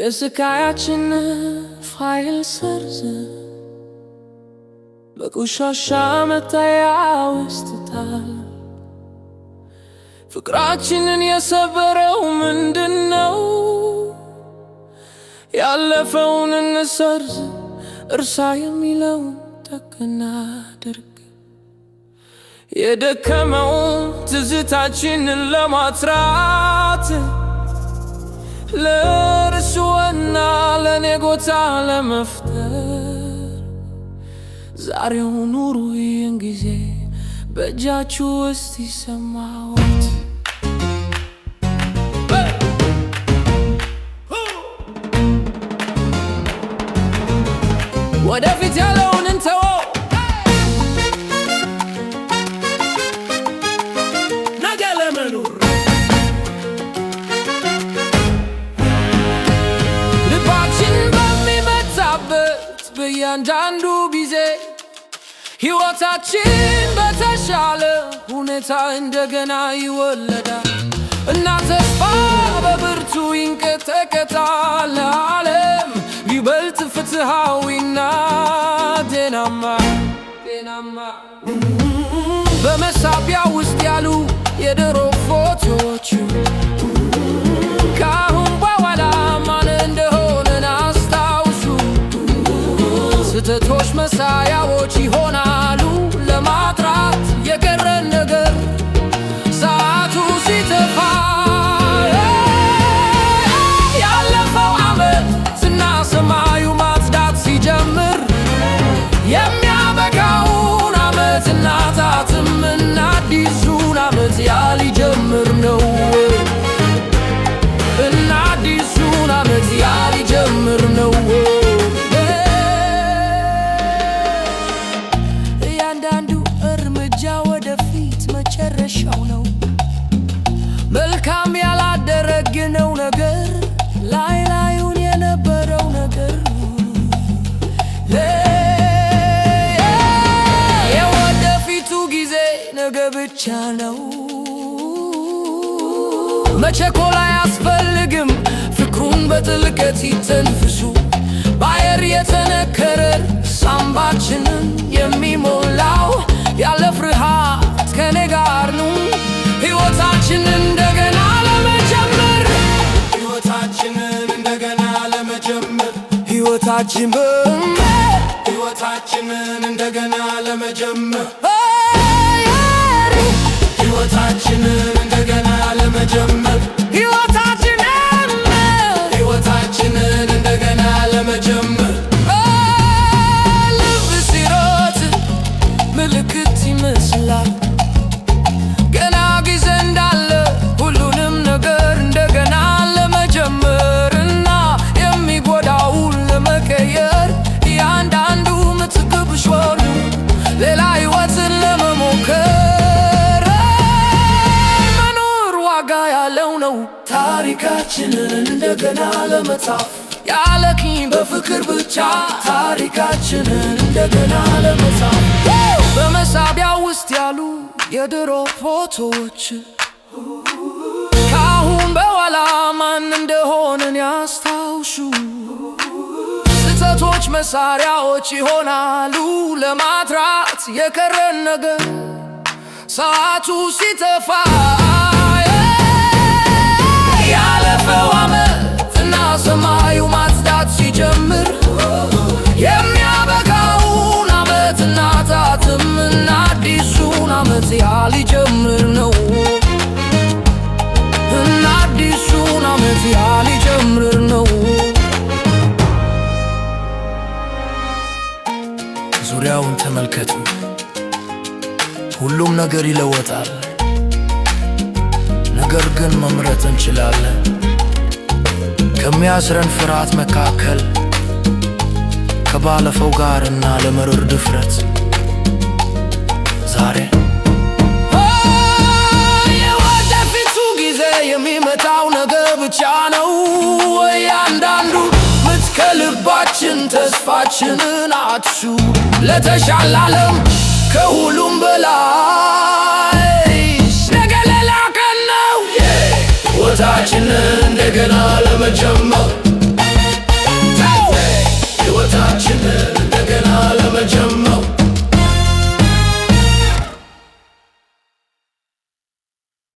የስቃያችን ፋይል ሰርዝ በቆሻሻ መታያ ውስጥ ጣል። ፍቅራችንን የሰበረው ምንድነው? ያለፈውን እንሰርዝ እርሳ የሚለው ጠቅና ድርግ የደከመው ትዝታችንን ለማትራት ለርሱና ለኔጎታ ለመፍጠር ዛሬው ኑሩ ይህን ጊዜ በእጃችሁ ውስጥ ይሰማዎት። ወደፊት ያለውን እንተወው፣ ነገ ለመኖር ልባችን በሚመታበት በእያንዳንዱ ጊዜ ሕይወታችን በተሻለ ሁኔታ እንደገና ይወለዳል እና ተስፋ በብርቱ ይንቀጠቀጣል። ዓለም ይበልጥ ፍትሃዊና ጤናማ በመሳቢያ ውስጥ ያሉ የድሮ ፎቶዎች ከአሁን በኋላ ማን እንደሆነን አስታውሱ። ስህተቶች መሳያዎች ይሆናሉ ለማጥራት የቀረን ነገር ሰዓቱ ሲተፋ ያለፈው ዓመት እና ሰማዩ ማጽዳት ሲጀምር የሚያበቃውን ዓመት እናጣትም እና አዲሱን ዓመት ያሊጀምር ነው እና አዲሱን ዓመት ያሊጀምር ነው። እያንዳንዱ እርምጃ ወደፊት መጨረሻው ነው። መልካም ያላደረግነው ነገር ላይ ላዩን የነበረው ነገር የወደፊቱ ጊዜ ነገ ብቻ ነው። መቸኮል አያስፈልግም፣ ፍቅሩን በጥልቀት ይተንፍሱ። በአየር የተነከረ ሳምባችንን የሚሞላው ያለ ፍርሃት ከኔ ጋር ነው። ሕይወታችንን እንደገና ለመጀመር ሕይወታችንን እንደገና ለመጀመር ሕይወታችንን እንደገና ለመጀመር ሕይወታችንን እንደገና ለመጀመር ሕይወታችንን እንደገና ለመጀመር ልብ ሲሮጥ ምልክት ይመስላል ገና ጊዜ እንዳለ ሁሉንም ነገር እንደገና ለመጀመር እና የሚጎዳውን ለመቀየር እያንዳንዱ ምትክብሽ ሆኑ ሌላ ሕይወትን ለመሞከር መኖር ዋጋ ያለው ነው። ታሪካችንን እንደገና ለመጻፍ ያለኪኝ በፍቅር ብቻ ታሪካችንን እንደገና ለመጻፍ በመሳቢያ ውስጥ ያሉ የድሮ ፎቶዎች ከአሁን በኋላ ማን እንደሆንን ያስታውሱ። ስህተቶች መሳሪያዎች ይሆናሉ ለማጥራት የቀረን ነገር ሰዓቱ ሲተፋ ያለፈው ዓመት እና ሰማዩ ማጽዳት ሲጀምር የሚያበቃውን ዓመት እናጣትም እና አዲሱን ዓመት ያሊጀምር ነው እና አዲሱን ዓመት ያሊጀምር ነው። ዙሪያውን ተመልከቱ፣ ሁሉም ነገር ይለወጣል። ነገር ግን መምረጥ እንችላለን። ከሚያስረን ፍርሃት መካከል ከባለፈው ጋር እና ለመኖር ድፍረት ዛሬ የወደፊቱ ጊዜ የሚመጣው ነገር ብቻ ነው። እያንዳንዱ ምት ከልባችን ተስፋችንን አትሹ ለተሻለ ዓለም ከሁሉም በላይ ነገ ሌላ ቀን ነው። ሕይወታችንን እንደገና ለመጀመር